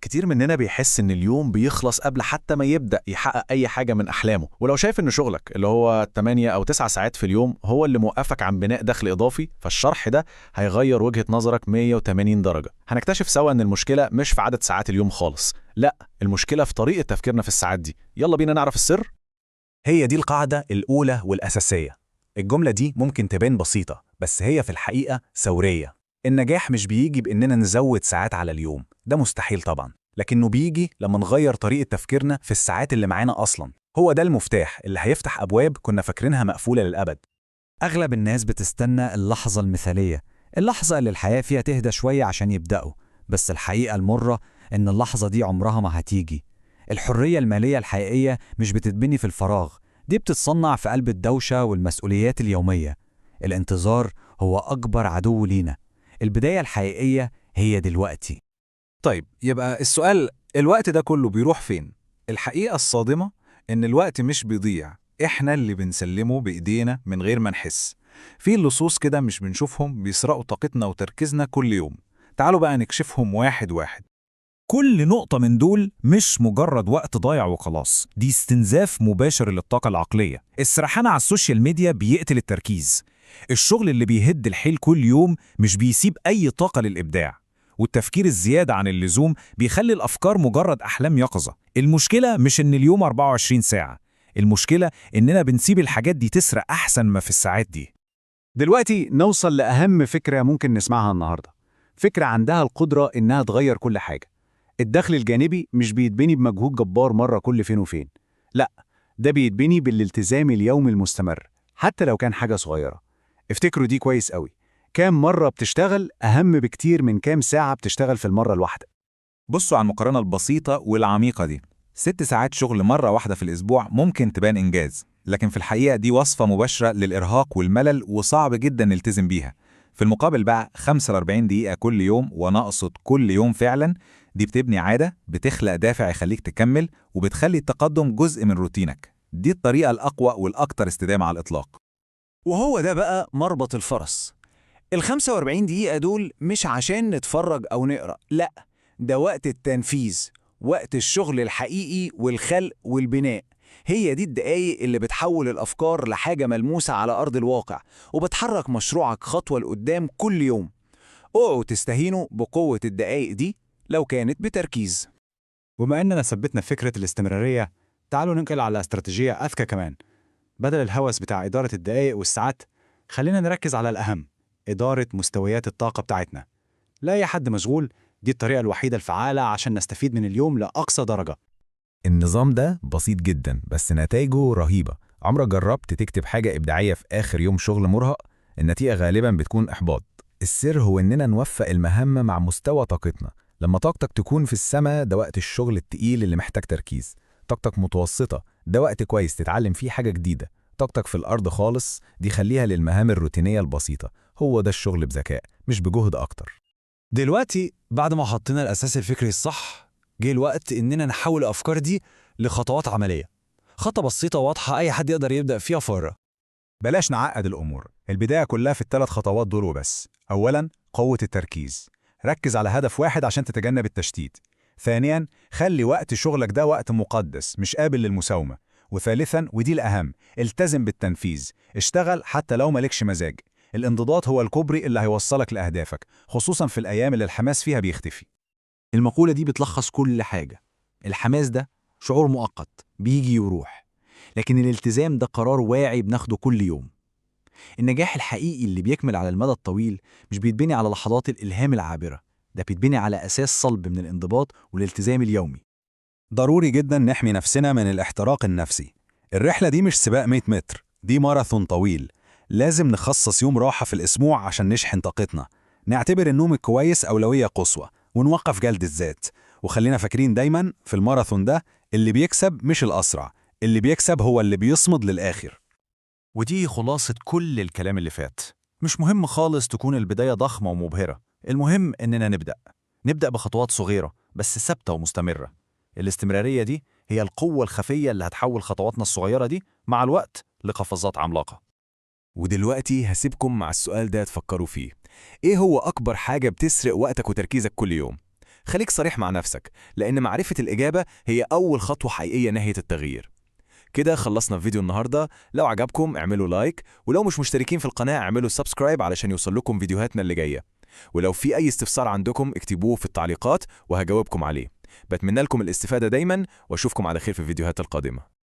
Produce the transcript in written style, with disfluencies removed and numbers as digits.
كتير مننا بيحس إن اليوم بيخلص قبل حتى ما يبدأ يحقق أي حاجة من أحلامه، ولو شايف إن شغلك اللي هو 8 أو 9 ساعات في اليوم هو اللي موقفك عن بناء دخل إضافي، فالشرح ده هيغير وجهة نظرك 180 درجة. هنكتشف سوا إن المشكلة مش في عدد ساعات اليوم خالص، لأ، المشكلة في طريقة تفكيرنا في الساعات دي. يلا بينا نعرف السر. هي دي القاعدة الأولى والأساسية. الجملة دي ممكن تبان بسيطة، بس هي في الحقيقة ثورية. النجاح مش بيجي بإننا نزود ساعات على اليوم، ده مستحيل طبعا، لكنه بيجي لما نغير طريقة تفكيرنا في الساعات اللي معانا أصلا. هو ده المفتاح اللي هيفتح أبواب كنا فاكرينها مقفولة للأبد. أغلب الناس بتستنى اللحظة المثالية، اللحظة اللي الحياة فيها تهدى شوية عشان يبدأوا، بس الحقيقة المرة إن اللحظة دي عمرها ما هتيجي. الحرية المالية الحقيقية مش بتتبني في الفراغ، دي بتتصنع في قلب الدوشة والمسؤوليات اليومية. الانتظار هو أكبر عدو لينا. البداية الحقيقية هي دلوقتي. طيب، يبقى السؤال، الوقت ده كله بيروح فين؟ الحقيقة الصادمة إن الوقت مش بيضيع، إحنا اللي بنسلمه بإيدينا من غير ما نحس. في لصوص كده مش بنشوفهم بيسرقوا طاقتنا وتركيزنا كل يوم. تعالوا بقى نكشفهم واحد واحد. كل نقطة من دول مش مجرد وقت ضايع وخلاص، دي استنزاف مباشر للطاقة العقلية. السرحان على السوشيال ميديا بيقتل التركيز. الشغل اللي بيهد الحيل كل يوم مش بيسيب أي طاقة للإبداع. والتفكير الزيادة عن اللزوم بيخلي الأفكار مجرد أحلام يقظة. المشكلة مش إن اليوم 24 ساعة، المشكلة إننا بنسيب الحاجات دي تسرق أحسن ما في الساعات دي. دلوقتي نوصل لأهم فكرة ممكن نسمعها النهاردة، فكرة عندها القدرة إنها تغير كل حاجة. الدخل الجانبي مش بيتبني بمجهود جبار مرة كل فين وفين، لا، ده بيتبني بالالتزام اليومي المستمر، حتى لو كان حاجة صغيرة. افتكروا دي كويس قوي، كام مرة بتشتغل أهم بكتير من كام ساعة بتشتغل في المرة الواحدة. بصوا على المقارنة البسيطة والعميقة دي. 6 ساعات شغل مرة واحدة في الأسبوع ممكن تبان إنجاز، لكن في الحقيقة دي وصفة مباشرة للإرهاق والملل، وصعب جدا نلتزم بيها. في المقابل بقى 45 دقيقة كل يوم، وأنا أقصد كل يوم فعلا، دي بتبني عادة، بتخلق دافع يخليك تكمل، وبتخلي التقدم جزء من روتينك. دي الطريقة الأقوى والأكثر استدامة على الإطلاق. وهو ده بقى مربط الفرس. ال45 دقيقة دول مش عشان نتفرج أو نقرأ، لأ، ده وقت التنفيذ، وقت الشغل الحقيقي والخلق والبناء. هي دي الدقايق اللي بتحول الأفكار لحاجة ملموسة على أرض الواقع، وبتحرك مشروعك خطوة لقدام كل يوم. اوعوا تستهينوا بقوة الدقايق دي لو كانت بتركيز. وبما إننا ثبتنا فكرة الاستمرارية، تعالوا ننقل على استراتيجية أذكى كمان. بدل الهوس بتاع إدارة الدقايق والساعات، خلينا نركز على الأهم، إدارة مستويات الطاقة بتاعتنا. لا أي حد مشغول، دي الطريقة الوحيدة الفعالة عشان نستفيد من اليوم لأقصى درجة. النظام ده بسيط جدا بس نتائجه رهيبة. عمرك جربت تكتب حاجة إبداعية في آخر يوم شغل مرهق؟ النتيجة غالبا بتكون إحباط. السر هو إننا نوفق المهام مع مستوى طاقتنا. لما طاقتك تكون في السماء ده وقت الشغل التقيل اللي محتاج تركيز. طاقتك متوسطة ده وقت كويس تتعلم فيه حاجة جديدة. طاقتك في الأرض خالص دي خليها للمهام الروتينية البسيطة. هو ده الشغل بذكاء مش بجهد أكتر. دلوقتي بعد ما حطينا الأساس الفكري الصح، جه الوقت إننا نحول الأفكار دي لخطوات عملية. خطة بسيطة واضحة أي حد يقدر يبدأ فيها فورا. بلاش نعقد الأمور، البداية كلها في ال3 خطوات دول وبس. أولاً، قوة التركيز، ركز على هدف واحد عشان تتجنب التشتيت. ثانياً، خلي وقت شغلك ده وقت مقدس مش قابل للمساومة. وثالثاً ودي الأهم، التزم بالتنفيذ، اشتغل حتى لو مالكش مزاج. الانضباط هو الكوبري اللي هيوصلك لأهدافك، خصوصاً في الأيام اللي الحماس فيها بيختفي. المقولة دي بتلخص كل حاجة. الحماس ده شعور مؤقت بيجي ويروح، لكن الالتزام ده قرار واعي بناخده كل يوم. النجاح الحقيقي اللي بيكمل على المدى الطويل مش بيتبني على لحظات الإلهام العابرة، ده بيتبني على أساس صلب من الانضباط والالتزام اليومي. ضروري جدا نحمي نفسنا من الاحتراق النفسي. الرحلة دي مش سباق 100 متر، دي ماراثون طويل. لازم نخصص يوم راحة في الأسبوع عشان نشحن طاقتنا. نعتبر النوم الكويس أولوية قصوى، ونوقف جلد الذات. وخلينا فاكرين دايما في الماراثون ده، اللي بيكسب مش الأسرع، اللي بيكسب هو اللي بيصمد للآخر. ودي خلاصة كل الكلام اللي فات. مش مهم خالص تكون البداية ضخمة ومبهرة، المهم إننا نبدأ بخطوات صغيرة بس ثابتة ومستمرة. الاستمرارية دي هي القوة الخفية اللي هتحول خطواتنا الصغيرة دي مع الوقت لقفزات عملاقة. ودلوقتي هسيبكم مع السؤال ده تفكروا فيه. إيه هو أكبر حاجة بتسرق وقتك وتركيزك كل يوم؟ خليك صريح مع نفسك، لأن معرفة الإجابة هي أول خطوة حقيقية ناحية التغيير. كده خلصنا في فيديو النهاردة. لو عجبكم اعملوا لايك، ولو مش مشتركين في القناة اعملوا سبسكرايب علشان يوصل لكم فيديوهاتنا اللي جاية. ولو في أي استفسار عندكم اكتبوه في التعليقات وهجاوبكم عليه. بتمنى لكم الاستفادة دايما، واشوفكم على خير في الفيديوهات القادمة.